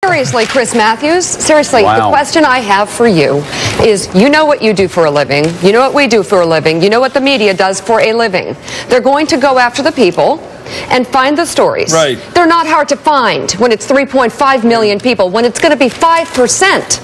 Seriously, Chris Matthews, seriously, Wow. the question I have for you is, you know what you do for a living, you know what we do for a living, you know what the media does for a living. They're going to go after the people and find the stories. Right. They're not hard to find when it's 3.5 million people, when it's going to be 5%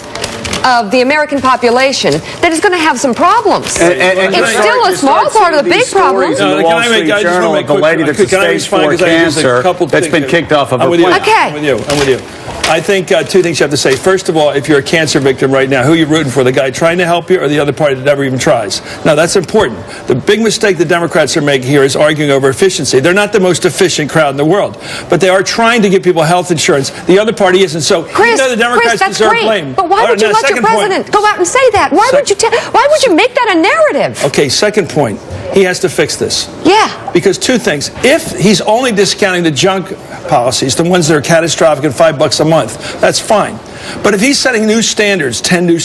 of the American population that is going to have some problems. And it's still a small part of the big problem. No, the Wall Street Journal, the lady that's a stage 4 cancer that's been kicked off of her plan. Okay. I'm with you. I think two things you have to say. First of all, if you're a cancer victim right now, who are you rooting for? The guy trying to help you or the other party that never even tries? Now, that's important. The big mistake the Democrats are making here is arguing over efficiency. They're not the most efficient crowd in the world, but they are trying to give people health insurance. The other party isn't. So, Chris, the Democrats that's deserve great. blame. But why would you let your president go out and say that? Why would you make that a narrative? Okay, second point. He has to fix this. Yeah. Because two things. If he's only discounting the junk policies, the ones that are catastrophic and $5 a month, that's fine. But if he's setting new standards, 10 new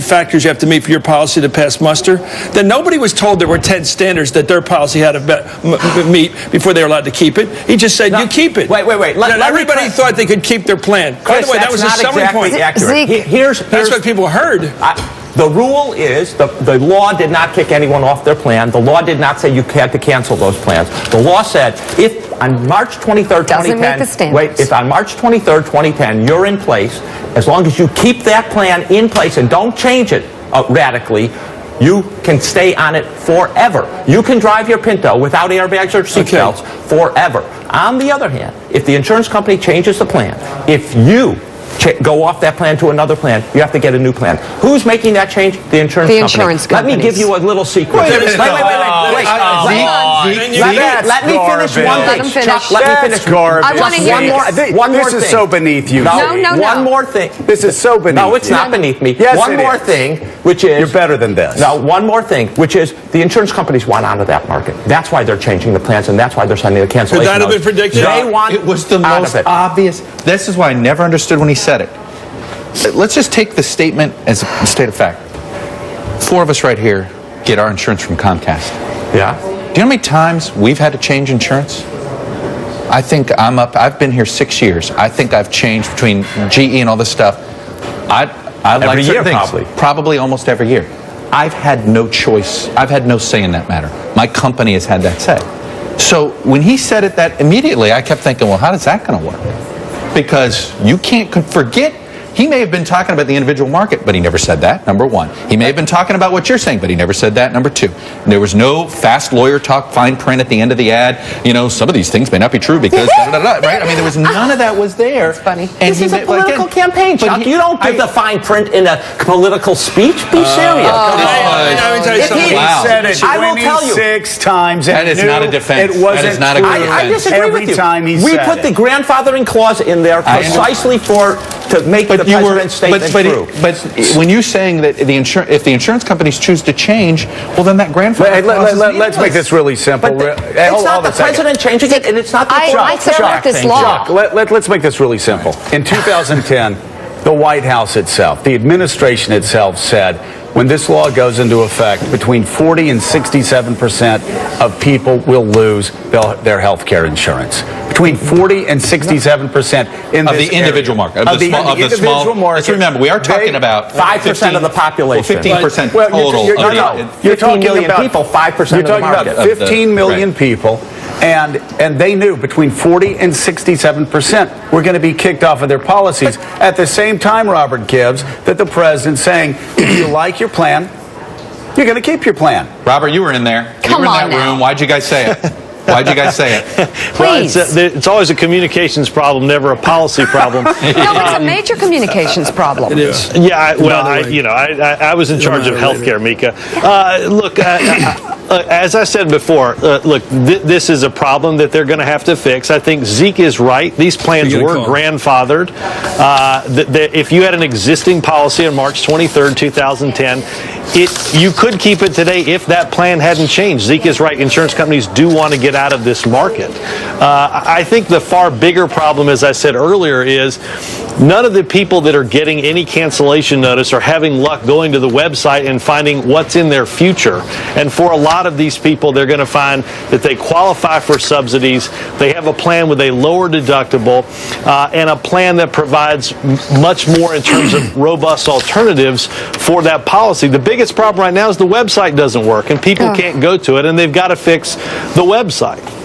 factors you have to meet for your policy to pass muster, then nobody was told there were 10 standards that their policy had to meet before they were allowed to keep it. He just said, you keep it. Wait. Everybody thought they could keep their plan. Chris, by the way, that was a summary point. That's what people heard. The rule is the law did not kick anyone off their plan. The law did not say you had to cancel those plans. The law said if on March 23rd, 2010, if on March 23rd, 2010, you're in place, as long as you keep that plan in place and don't change it radically, you can stay on it forever. You can drive your Pinto without airbags or seatbelts forever. On the other hand, if the insurance company changes the plan, if you go off that plan to another plan, you have to get a new plan. Who's making that change? The insurance company. Let me give you a little secret. Wait. Let me finish one thing. Let me finish. Garbage. I want to hear one more thing. This is thing. so beneath you. No. One more thing. This is so beneath you. No, it's not beneath me. Yes, one more thing, which is... You're better than this. No, one more thing, which is the insurance companies want out of that market. That's why they're changing the plans, and that's why they're sending the cancellation Could that have been predicted? They want it was the most obvious. This is why I never understood when he said it. Let's just take the statement as a state of fact. 4 of us right here get our insurance from Comcast. Yeah. Do you know how many times we've had to change insurance? I think I've been here 6 years. I think I've changed between GE and all this stuff. I like certain things. Probably almost every year. I've had no choice. I've had no say in that matter. My company has had that say. So when he said it, that immediately I kept thinking, well, how is that going to work? Because you can't forget. He may have been talking about the individual market, but he never said that, number one. He may have been talking about what you're saying, but he never said that, number two. There was no fast lawyer talk, fine print at the end of the ad. You know, some of these things may not be true because right? I mean, there was none of that was there. That's funny. And this is a political campaign, Chuck. You don't give the fine print in a political speech. Be serious. He said it I will tell you 6 times. That is not a defense. It wasn't. That is not a good defense. I disagree with you. Every time he we said put the grandfathering clause in there precisely to make the president's statement true. But when you're saying that if the insurance companies choose to change, well, then that grandfather clause is Let's make this really simple. It's not the president changing it, and it's not the I support this law. Let's make this really simple. In 2010, the White House itself, the administration itself said, when this law goes into effect, between 40 and 67% of people will lose their health care insurance. Between 40 and 67% in of the individual market, of the small market. Let's remember, we are talking about 5% of the population. 15% total. You're talking 15 million about people, 5% of the market. You're talking about 15 million people, and they knew between 40 and 67% were going to be kicked off of their policies. At the same time, Robert Gibbs, that the president's saying, if you like your plan, you're going to keep your plan. Robert, you were in there. Come you were in on that room. now. Why'd you guys say it? Why'd you guys say it? Please. Well, it's always a communications problem, never a policy problem. No, it's a major communications problem. It is. Yeah, I was in charge of healthcare, Mika. Look, as I said before, this is a problem that they're going to have to fix. I think Zeke is right. These plans were grandfathered. If you had an existing policy on March 23rd, 2010, you could keep it today if that plan hadn't changed. Zeke is right. Insurance companies do want to get out of this market. I think the far bigger problem, as I said earlier, is none of the people that are getting any cancellation notice are having luck going to the website and finding what's in their future. And for a lot of these people, they're going to find that they qualify for subsidies, they have a plan with a lower deductible, and a plan that provides much more in terms of robust alternatives for that policy. The biggest problem right now is the website doesn't work, and people can't go to it, and they've got to fix the website.